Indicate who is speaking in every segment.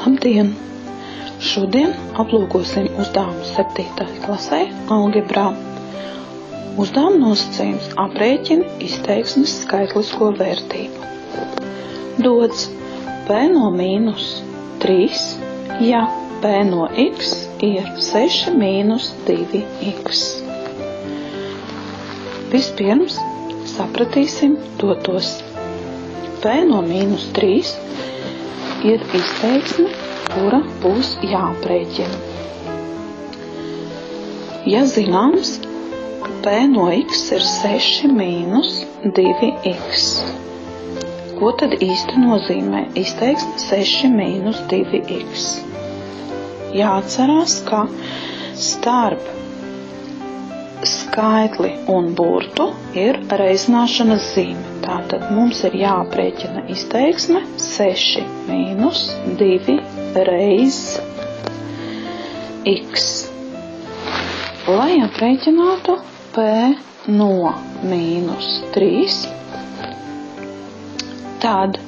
Speaker 1: Labdien! Šodien aplūkosim uzdevumu 7. klasē algebrā. Uzdevuma nosacījums aprēķina izteiksmes skaitlisko vērtību. Dots p no mīnus 3, ja p no x ir 6 mīnus 2x. Vispirms sapratīsim dotos. P no mīnus 3 ir izteiksme, kura būs jāaprēķina. Ja zināms, ka p no x ir 6 mīnus 2x, ko tad īsti nozīmē izteiksme 6 mīnus 2x? Jāatcerās, ka starp skaitli un burtu ir reizināšanas zīme. Tātad mums ir jāaprēķina izteiksme 6 mīnus 2 reiz x. Lai aprēķinātu p no mīnus 3, tad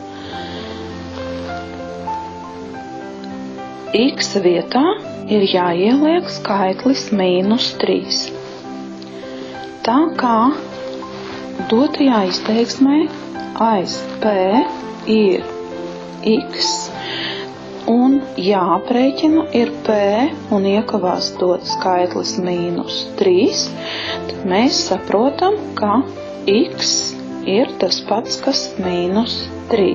Speaker 1: x vietā ir jāieliek skaitlis mīnus 3. Tā kā dotajā izteiksmē aiz p ir x un jāaprēķina ir p un iekavās dot skaitlis mīnus 3, tad mēs saprotam, ka x ir tas pats, kas mīnus 3.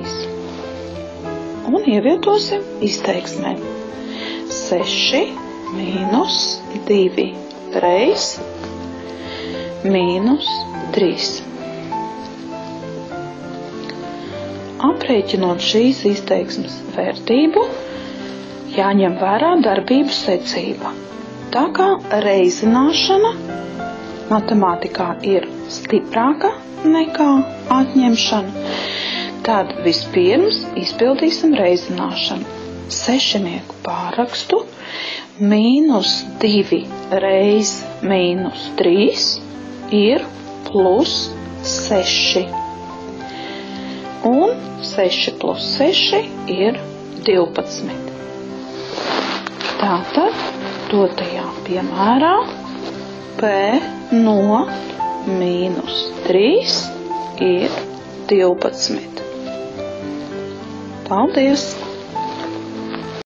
Speaker 1: Un ievietosim izteiksmē 6 mīnus 2 reiz mīnus 3. Aprēķinot šīs izteiksmes vērtību, jāņem vērā darbību secība. Tā kā reizināšana matemātikā ir stiprāka nekā atņemšana, tad vispirms izpildīsim reizināšanu. Sešnieku pārrakstu mīnus 2 reiz mīnus 3 ir plus 6. Un 6 plus 6 ir 12. Tātad, dotajā piemērā, p no mīnus 3 ir 12. Paldies!